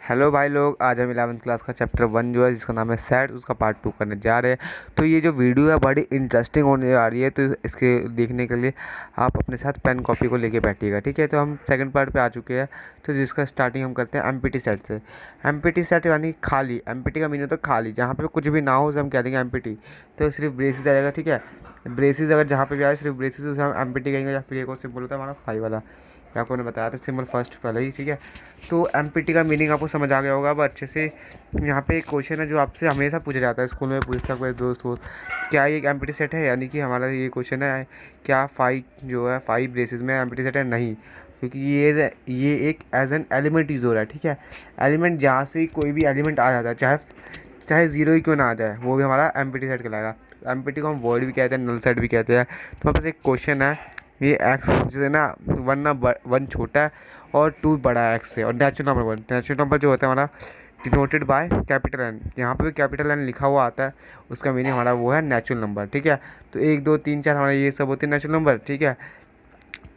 Hello भाई लोग, आज हम 11th क्लास का चैप्टर 1 जो है जिसका नाम है सेट, उसका पार्ट 2 करने जा रहे हैं। तो ये जो वीडियो है बड़ी इंटरेस्टिंग होने जा रही है, तो इसके देखने के लिए आप अपने साथ पेन कॉपी को लेके बैठिएगा, ठीक है। तो हम सेकंड पार्ट पे आ चुके हैं। तो जिसका स्टार्टिंग हम करते हैं एमपीटी सेट से। एमपीटी सेट यानी खाली। एमपीटी का मीनिंग होता है खाली, जहाँ पे कुछ भी ना हो उसे हम कह देंगे एमपीटी। तो सिर्फ ब्रेसेस आ जाएगा, ठीक है। ब्रेसेस अगर जहाँ पे भी आए सिर्फ ब्रेसेस, उसे हम एमपीटी कहेंगे। या फिर एक और सिंपल होता है हमारा फाइव वाला, ये आपको मैंने बताया था सिंबल फर्स्ट पहले ही, ठीक है। तो एमपीटी का मीनिंग आपको समझ आ गया होगा अब अच्छे से। यहाँ पे एक क्वेश्चन है जो आपसे हमेशा पूछा जाता है, स्कूल में पूछता है कोई दोस्त हो, क्या ये एमपीटी सेट है। यानी कि हमारा ये क्वेश्चन है, क्या फाइव जो है फाइव ब्रेसेस में एमपीटी सेट है। नहीं, क्योंकि ये एक एज एन एलिमेंट यूज हो रहा है, ठीक है। एलिमेंट जहाँ से कोई भी एलिमेंट आ जाता है, चाहे चाहे ज़ीरो ही क्यों ना आ जाए, वो भी हमारा एमपीटी सेट कहलाएगा। एमपीटी को हम वर्ड भी कहते हैं, नल सेट भी कहते हैं। तो हमारे पास एक क्वेश्चन है, ये एक्स जैसे ना वन छोटा है और टू बड़ा है एक्स से, और नेचुरल नंबर जो होता है हमारा डिनोटेड बाय कैपिटल एन। यहाँ पे भी कैपिटल एन लिखा हुआ आता है, उसका मीनिंग हमारा वो है नेचुरल नंबर, ठीक है। तो 1 2 3 4 हमारे ये सब होते हैं नेचुरल नंबर, ठीक है।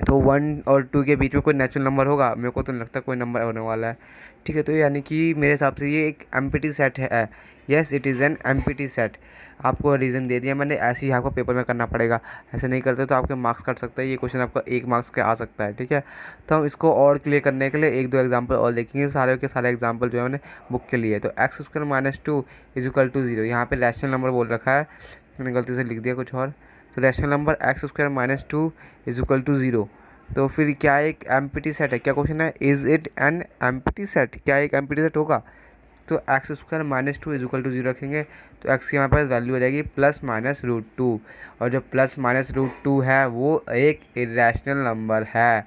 तो 1 और 2 के बीच में कोई नेचुरल नंबर होगा, मेरे को तो नहीं लगता कोई नंबर होने वाला है, ठीक है। तो यानी कि मेरे हिसाब से ये एक एमपीटी सेट है। Yes, it is an empty set. आपको रीज़न दे दिया मैंने, ऐसे ही आपको पेपर में करना पड़ेगा। ऐसे नहीं करते तो आपके मार्क्स कट सकता है, ये क्वेश्चन आपका 1 मार्क्स का आ सकता है, ठीक है। तो हम इसको और क्लियर करने के लिए 1 2 एग्जाम्पल और देखेंगे। सारे के सारे एग्जाम्पल जो है मैंने बुक के लिए। तो x square minus 2 is equal to 0। यहाँ पे रैशनल नंबर बोल रखा है, मैंने गलती से लिख दिया कुछ और। तो rational number x square minus 2 is equal to 0। तो फिर क्या एक एमपीटी सेट है? क्या क्वेश्चन है, is it an empty set? क्या एक एमपीटी सेट होगा? तो x square minus 2 is equal to 0 रखेंगे, तो एक्स की हमारे पास वैल्यू हो जाएगी प्लस माइनस रूट 2। और जो प्लस माइनस रूट 2 है वो एक इरेशनल नंबर है,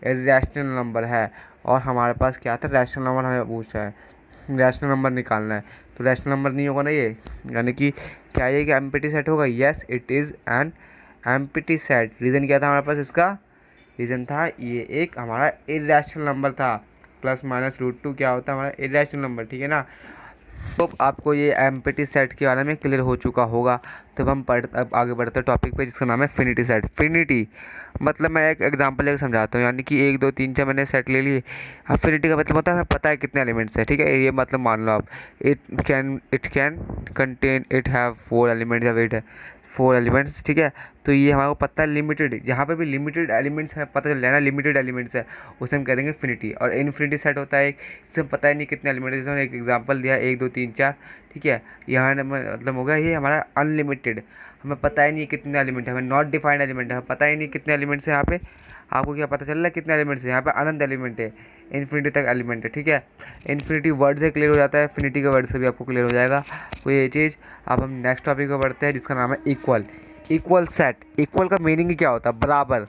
इरेशनल नंबर है। और हमारे पास क्या था, रैशनल नंबर हमें पूछा है, रैशनल नंबर निकालना है। तो रैशनल नंबर नहीं होगा ना ये, यानी कि क्या ये एक एमपीटी सेट होगा? Yes, it is an empty set. Reason क्या था हमारे पास इसका? रीज़न था ये एक हमारा इरेशनल नंबर था। प्लस माइनस रूट 2 क्या होता है हमारा इरेशनल नंबर, ठीक है ना। तो आपको ये एमपीटी सेट के बारे में क्लियर हो चुका होगा। तब हम अब आगे बढ़ते हैं टॉपिक पे, जिसका नाम है फिनिटी सेट। फिनिटी मतलब मैं एक एग्जांपल लेकर समझाता हूँ। यानी कि 1 2 3 4 मैंने सेट ले लिए। अब फिनिटी का मतलब होता है हमें पता है कितने एलिमेंट्स है, ठीक है। ये मतलब मान लो आप, it can contain, it have 4 elements, या वेट है 4 एलिमेंट्स, ठीक है। तो ये हमारे को पता है लिमिटेड, जहाँ पे भी लिमिटेड एलिमेंट्स है पता चल जाए ना लिमिटेड एलिमेंट्स है, उसे हम कह देंगे फिनिटी। और इन्फिनिटी सेट होता है एक, इससे पता ही नहीं कितने एलिमेंट है। जैसे एक एग्जांपल दिया 1 2 3 4, ठीक है। यहाँ मतलब हो गया ये हमारा अनलिमिटेड, हमें पता ही नहीं कितने एलिमेंट है, हमें नॉट डिफाइंड एलिमेंट है, हमें पता ही नहीं कितने एलिमेंट्स हैं यहाँ पे। आपको क्या पता चल रहा है कितने एलिमेंट्स हैं यहाँ पे? अनंत एलिमेंट है, इन्फिनिटी तक एलिमेंट है, ठीक है। इन्फिनिटी वर्ड से क्लियर हो जाता है, फिनिटी के वर्ड से भी आपको क्लियर हो जाएगा कोई ये चीज़। अब हम नेक्स्ट टॉपिक पर बढ़ते हैं, जिसका नाम है इक्वल। Equal set. इक्वल का मीनिंग क्या होता है? बराबर,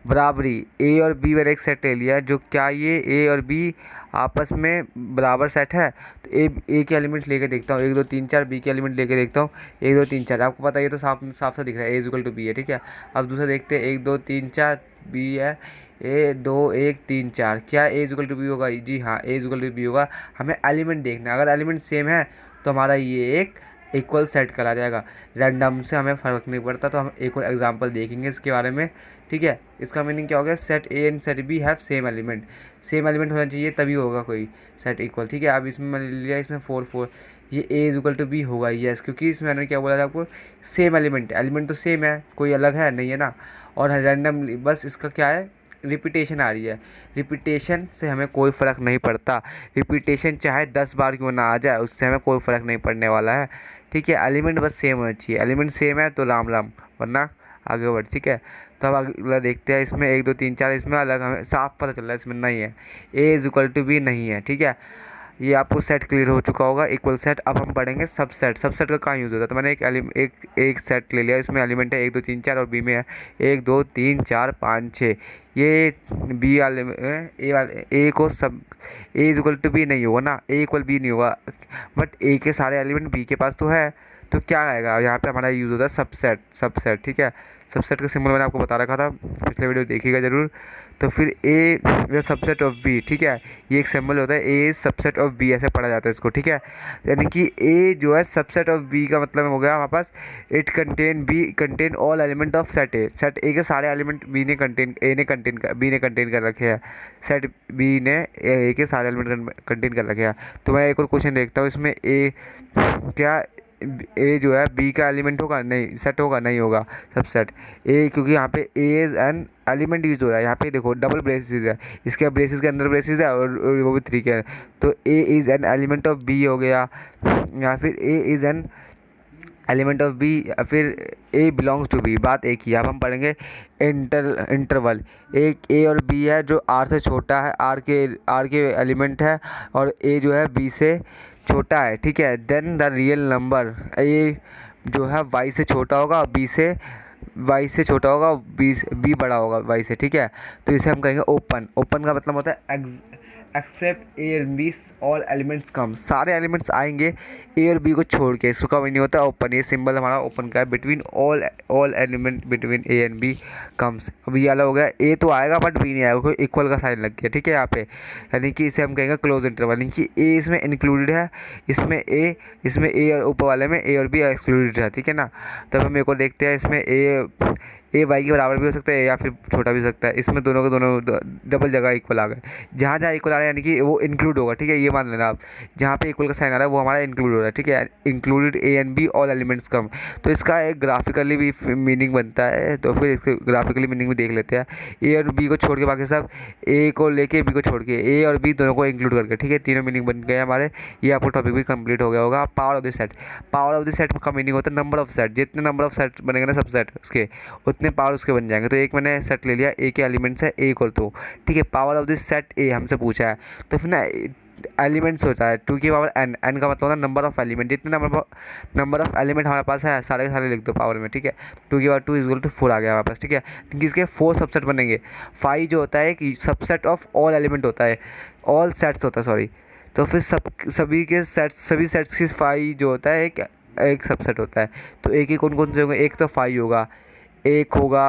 बराबरी। ए और बी वाला एक सेट ले लिया, जो क्या ये ए और बी आपस में बराबर सेट है। तो ए के एलिमेंट लेके देखता हूँ 1 2 3 4, बी के एलिमेंट लेके देखता हूँ 1 2 3 4। आपको पता है ये तो साफ साफ सा दिख रहा है, ए इज इक्वल टू बी है, ठीक है। अब दूसरा देखते हैं 1 2 3 4, बी है ए 2 1 3 4। क्या ए इज इक्वल टू बी होगा? जी हाँ, ए इज इक्वल टू बी होगा। हमें एलिमेंट देखना है, अगर एलिमेंट सेम है तो हमारा ये एक इक्वल सेट करा जाएगा। रैंडम से हमें फ़र्क नहीं पड़ता। तो हम एक और एग्जांपल देखेंगे इसके बारे में, ठीक है। इसका मीनिंग क्या हो गया? Set A and set B have same element. Same element होना चाहिए तभी होगा कोई सेट इक्वल, ठीक है। अब इसमें मैंने लिया इसमें 4 4, ये ए इज इक्वल टू बी होगा, यस, क्योंकि इसमें मैंने क्या बोला था आपको, सेम एलिमेंट, एलिमेंट तो सेम है, कोई अलग है नहीं है ना। और रैंडम बस इसका क्या है, रिपीटेशन आ रही है। रिपीटेशन से हमें कोई फ़र्क नहीं पड़ता, रिपीटेशन चाहे 10 बार क्यों ना आ जाए उससे हमें कोई फ़र्क नहीं पड़ने वाला है, ठीक है। एलिमेंट बस सेम होना चाहिए, एलिमेंट सेम है तो राम राम, वरना आगे बढ़, ठीक है। तो अब अगला देखते हैं, इसमें 1 2 3 4 इसमें अलग हमें साफ पता चल रहा है, इसमें नहीं है, ए इज इक्वल टू बी नहीं है, ठीक है। ये आपको सेट क्लियर हो चुका होगा, इक्वल सेट। अब हम पढ़ेंगे सबसेट। सबसेट का कहाँ यूज़ होता है? तो मैंने एक सेट ले लिया, इसमें एलिमेंट है 1 2 3 4 और बी में है 1 2 3 4 5 6। ये बी वाले ए वाले ए को सब, ए इज इक्वल टू बी नहीं होगा ना, ए इक्वल बी नहीं होगा, बट ए के सारे एलिमेंट बी के पास तो है। तो क्या आएगा यहाँ पे? हमारा यूज़ होता है सबसेट, सबसेट, ठीक है। सबसेट का सिंबल मैंने आपको बता रखा था, पिछले वीडियो देखिएगा ज़रूर। तो फिर ए द सबसेट ऑफ बी, ठीक है, ये एक सिंबल होता है, ए इज सबसेट ऑफ बी, ऐसे पढ़ा जाता है इसको, ठीक है। यानी कि ए जो है सबसेट ऑफ बी का मतलब हो गया हमारे पास it contain B contain all element of set A. Set A के सारे एलिमेंट बी ने कंटेन ए ने कंटेन कर बी ने कंटेन कर रखे हैं, सेट बी ने ए के सारे एलिमेंट कंटेन कर रखे हैं। तो मैं एक और क्वेश्चन देखता हूँ इसमें, ए क्या ए जो है बी का एलिमेंट होगा? नहीं, सेट होगा? नहीं होगा सबसेट ए, क्योंकि यहाँ पे ए इज़ एन एलिमेंट यूज हो रहा है। यहाँ पे देखो डबल ब्रेसेस है, इसके ब्रेसेस के अंदर ब्रेसेस है और वो भी 3 के हैं, तो A is an element of B हो गया, या फिर A is an element of B, या फिर ए बिलोंग्स टू बी। बात एक ही, अब हम पढ़ेंगे इंटरवल। एक ए और बी है जो आर से छोटा है, आर के एलिमेंट है, और ए जो है बी से छोटा है, ठीक है। देन द रियल नंबर, ए जो है वाई से छोटा होगा, बी से वाई से छोटा होगा, बी बड़ा होगा वाई से, ठीक है। तो इसे हम कहेंगे ओपन। ओपन का मतलब होता है except A and B all elements come, सारे एलिमेंट्स आएंगे ए और बी को छोड़ के, इसका मीनिंग होता है ओपन। ये सिंबल हमारा ओपन का है, between all element between A and B comes. अब ये वाला हो गया, ए तो आएगा बट बी नहीं आएगा, कोई इक्वल का साइन लग गया, ठीक है यहाँ पे, यानी कि इसे हम कहेंगे क्लोज इंटरवल। यानी कि ए इसमें इंक्लूडेड है, इसमें ए और ऊपर वाले में ए और बी एक्सक्लूडेड है, ठीक है ना। तब हम एक और देखते हैं, इसमें ए वाई के बराबर भी हो सकता है या फिर छोटा भी हो सकता है। इसमें दोनों के दोनों डबल जगह इक्वल आ गए, जहाँ जहाँ इक्वल आ रहा है यानी कि वो इंक्लूड होगा, ठीक है, ये मान लेना आप। जहाँ पे इक्वल का साइन आ रहा है वो हमारा इंक्लूड हो रहा है, ठीक है। Included A and B all elements come, तो इसका एक ग्राफिकली भी मीनिंग बनता है, तो फिर इसके ग्राफिकली मीनिंग भी देख लेते हैं। ए और बी को छोड़ के बाकी सब, ए को लेके बी को छोड़ के, ए और बी दोनों को इंक्लूड करके, ठीक है, तीनों मीनिंग बन गए हमारे। ये आपको टॉपिक भी कंप्लीट हो गया होगा। Power of the set, power of the set का मीनिंग होता है नंबर ऑफ सेट, जितने नंबर ऑफ सेट बनेंगे ना सब सेट उसके, उतने पावर उसके बन जाएंगे। तो एक मैंने सेट ले लिया, ए के एलिमेंट्स है ए इक्वल टू, ठीक है, पावर ऑफ दिस सेट ए हमसे पूछा है, तो फिर ना एलिमेंट्स होता है 2 की पावर एन, एन का मतलब होता है नंबर ऑफ एलिमेंट, जितने नंबर ऑफ एलिमेंट हमारे पास है सारे के सारे लिख दो पावर में, ठीक है। 2 की पावर 2 इक्वल टू 4 आ गया हमारे पास, ठीक है। इसके 4 सबसेट बनेंगे। 5 जो होता है एक सबसेट ऑफ ऑल एलिमेंट होता है, ऑल सेट्स होता है, सॉरी। तो फिर सभी सेट्स की 5 जो होता है एक सबसेट होता है। तो एक ही कौन कौन से होंगे? एक तो 5 होगा, एक होगा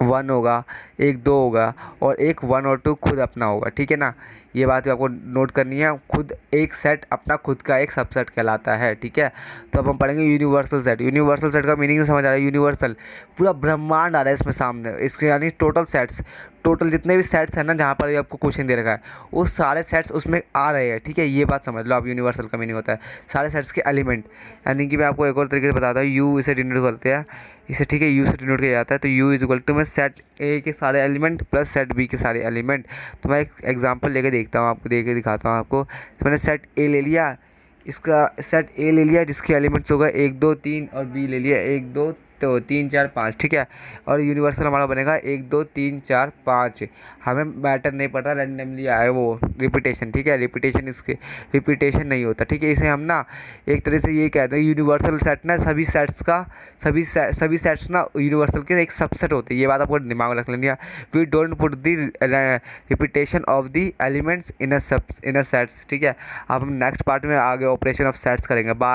1 होगा, एक 2 होगा, और एक 1 और 2 खुद अपना होगा, ठीक है ना। ये बात भी आपको नोट करनी है, खुद एक सेट अपना खुद का एक सबसेट कहलाता है, ठीक है। तो अब हम पढ़ेंगे यूनिवर्सल सेट। यूनिवर्सल सेट का मीनिंग समझ आ रहा है? यूनिवर्सल पूरा ब्रह्मांड आ रहा है इसमें सामने, इसके यानी टोटल सेट्स, टोटल जितने भी सेट्स हैं ना जहाँ पर आपको क्वेश्चन दे रखा है वो सारे सेट्स उसमें आ रहे हैं, ठीक है। ये बात समझ लो आप, यूनिवर्सल का मीनिंग होता है सारे सेट्स के एलिमेंट। यानी कि मैं आपको एक और तरीके से बताता हूँ, यू इसे डिनोट करते हैं इसे, ठीक है, यू से डिनोट किया जाता है। तो यू इज इक्वल टू मैं सेट ए के सारे एलिमेंट प्लस सेट बी के सारे एलिमेंट। तो मैं एक एग्जांपल लेके देखता हूँ, आपको देके दिखाता हूँ आपको। तो मैंने सेट ए ले लिया, इसका सेट ए ले लिया जिसके एलिमेंट्स होगा 1 2 3, और बी ले लिया 1 2 तो 3 4 5, ठीक है। और यूनिवर्सल हमारा बनेगा 1 2 3 4 5। हमें मैटर नहीं पता, रैंडमली आए वो रिपीटेशन, ठीक है, रिपीटेशन इसके रिपीटेशन नहीं होता, ठीक है। इसे हम ना एक तरह से ये कहते हैं यूनिवर्सल सेट ना सभी सेट्स ना यूनिवर्सल के एक सबसेट होते हैं। ये बात आपको दिमाग में रख लेनी है। We don't put the repetition of the elements in a sets, ठीक है। अब हम नेक्स्ट पार्ट में आगे ऑपरेशन ऑफ सेट्स करेंगे। बाय।